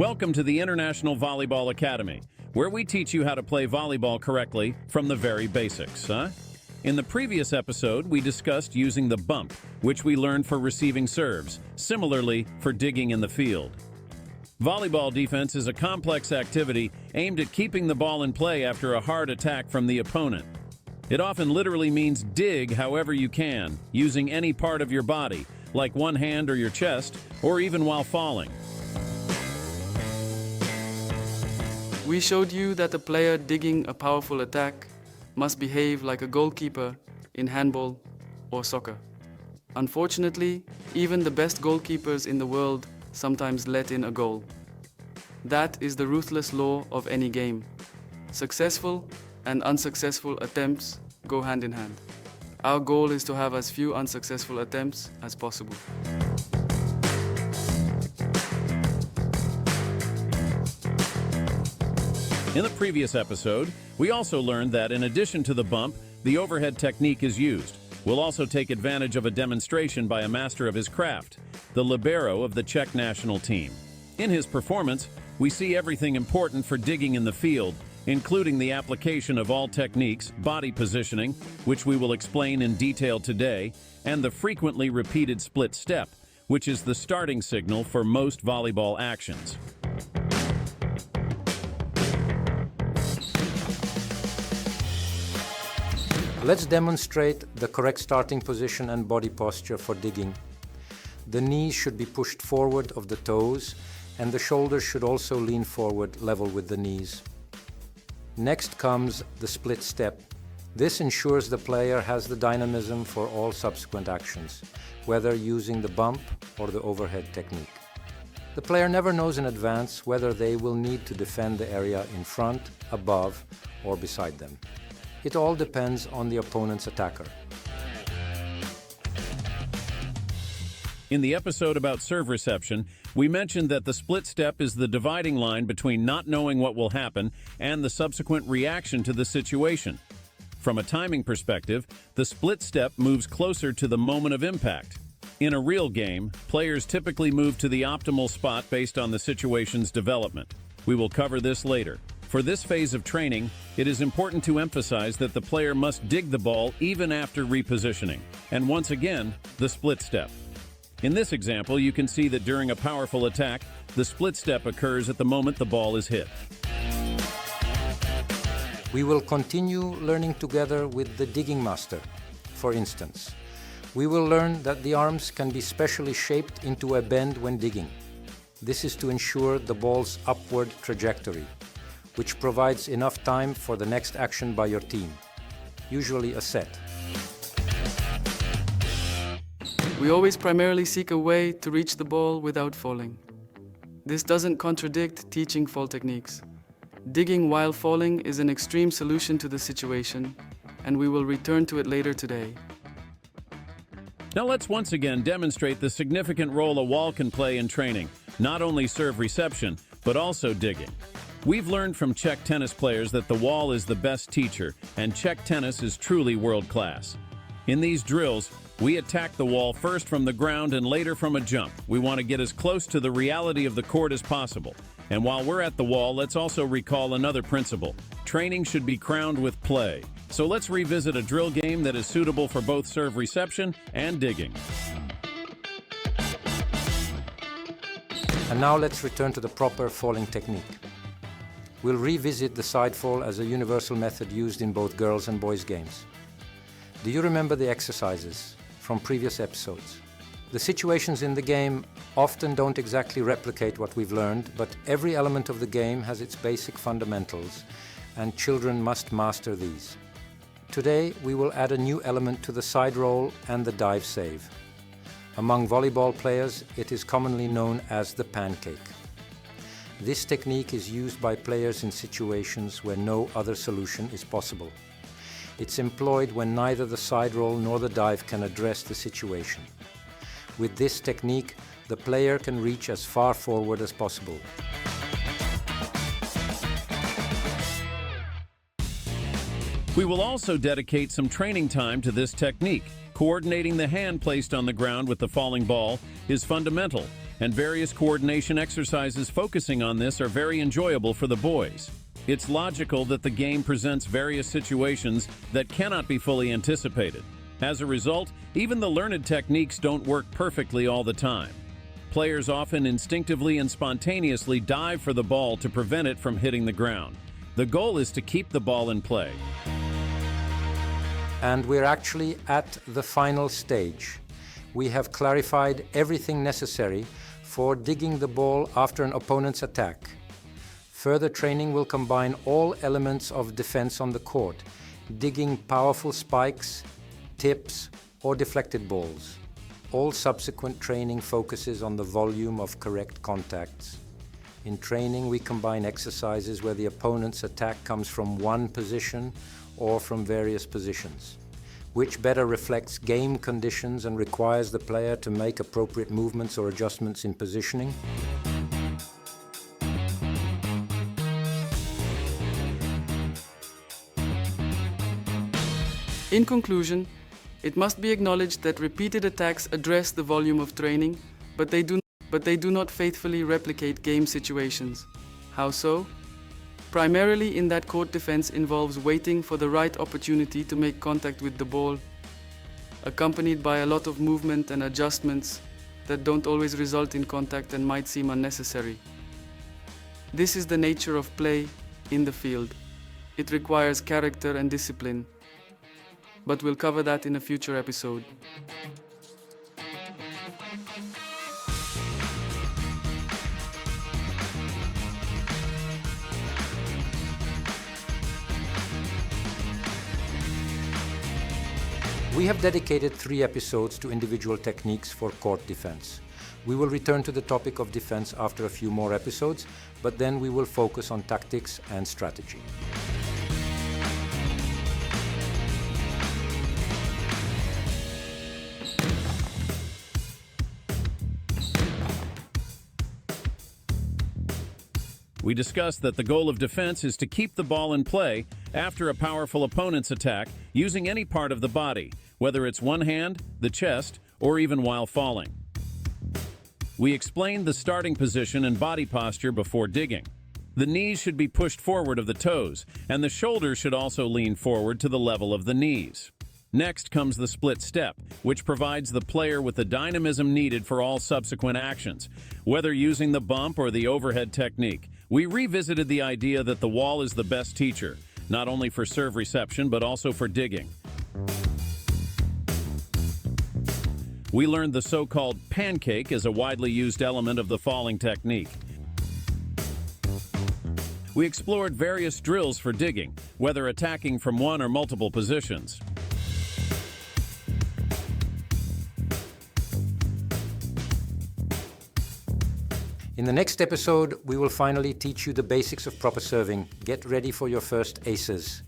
Welcome to the International Volleyball Academy, where we teach you how to play volleyball correctly from the very basics, In the previous episode, we discussed using the bump, which we learned for receiving serves, similarly for digging in the field. Volleyball defense is a complex activity aimed at keeping the ball in play after a hard attack from the opponent. It often literally means dig however you can, using any part of your body, like one hand or your chest, or even while falling. We showed you that a player digging a powerful attack must behave like a goalkeeper in handball or soccer. Unfortunately, even the best goalkeepers in the world sometimes let in a goal. That is the ruthless law of any game. Successful and unsuccessful attempts go hand in hand. Our goal is to have as few unsuccessful attempts as possible. In the previous episode, we also learned that in addition to the bump, the overhead technique is used. We'll also take advantage of a demonstration by a master of his craft, the libero of the Czech national team. In his performance, we see everything important for digging in the field, including the application of all techniques, body positioning, which we will explain in detail today, and the frequently repeated split step, which is the starting signal for most volleyball actions. Let's demonstrate the correct starting position and body posture for digging. The knees should be pushed forward of the toes, and the shoulders should also lean forward level with the knees. Next comes the split step. This ensures the player has the dynamism for all subsequent actions, whether using the bump or the overhead technique. The player never knows in advance whether they will need to defend the area in front, above, or beside them. It all depends on the opponent's attacker. In the episode about serve reception, we mentioned that the split step is the dividing line between not knowing what will happen and the subsequent reaction to the situation. From a timing perspective, the split step moves closer to the moment of impact. In a real game, players typically move to the optimal spot based on the situation's development. We will cover this later. For this phase of training, it is important to emphasize that the player must dig the ball even after repositioning, and once again, the split step. In this example, you can see that during a powerful attack, the split step occurs at the moment the ball is hit. We will continue learning together with the digging master. For instance, we will learn that the arms can be specially shaped into a bend when digging. This is to ensure the ball's upward trajectory, which provides enough time for the next action by your team, usually a set. We always primarily seek a way to reach the ball without falling. This doesn't contradict teaching fall techniques. Digging while falling is an extreme solution to the situation, and we will return to it later today. Now let's once again demonstrate the significant role a wall can play in training, not only serve reception, but also digging. We've learned from Czech tennis players that the wall is the best teacher, and Czech tennis is truly world-class. In these drills, we attack the wall first from the ground and later from a jump. We want to get as close to the reality of the court as possible. And while we're at the wall, let's also recall another principle. Training should be crowned with play. So let's revisit a drill game that is suitable for both serve reception and digging. And now let's return to the proper falling technique. We'll revisit the side fall as a universal method used in both girls' and boys' games. Do you remember the exercises from previous episodes? The situations in the game often don't exactly replicate what we've learned, but every element of the game has its basic fundamentals, and children must master these. Today, we will add a new element to the side roll and the dive save. Among volleyball players, it is commonly known as the pancake. This technique is used by players in situations where no other solution is possible. It's employed when neither the side roll nor the dive can address the situation. With this technique, the player can reach as far forward as possible. We will also dedicate some training time to this technique. Coordinating the hand placed on the ground with the falling ball is fundamental, and various coordination exercises focusing on this are very enjoyable for the boys. It's logical that the game presents various situations that cannot be fully anticipated. As a result, even the learned techniques don't work perfectly all the time. Players often instinctively and spontaneously dive for the ball to prevent it from hitting the ground. The goal is to keep the ball in play. And we're actually at the final stage. We have clarified everything necessary for digging the ball after an opponent's attack. Further training will combine all elements of defense on the court, digging powerful spikes, tips, or deflected balls. All subsequent training focuses on the volume of correct contacts. In training, we combine exercises where the opponent's attack comes from one position or from various positions, which better reflects game conditions and requires the player to make appropriate movements or adjustments in positioning. In conclusion, it must be acknowledged that repeated attacks address the volume of training, but they do not faithfully replicate game situations. How so? Primarily in that court defense involves waiting for the right opportunity to make contact with the ball, accompanied by a lot of movement and adjustments that don't always result in contact and might seem unnecessary. This is the nature of play in the field. It requires character and discipline, but we'll cover that in a future episode. We have dedicated 3 episodes to individual techniques for court defense. We will return to the topic of defense after a few more episodes, but then we will focus on tactics and strategy. We discussed that the goal of defense is to keep the ball in play after a powerful opponent's attack using any part of the body, whether it's one hand, the chest, or even while falling. We explained the starting position and body posture before digging. The knees should be pushed forward of the toes, and the shoulders should also lean forward to the level of the knees. Next comes the split step, which provides the player with the dynamism needed for all subsequent actions, whether using the bump or the overhead technique. We revisited the idea that the wall is the best teacher, not only for serve reception, but also for digging. We learned the so-called pancake is a widely used element of the falling technique. We explored various drills for digging, whether attacking from one or multiple positions. In the next episode, we will finally teach you the basics of proper serving. Get ready for your first aces.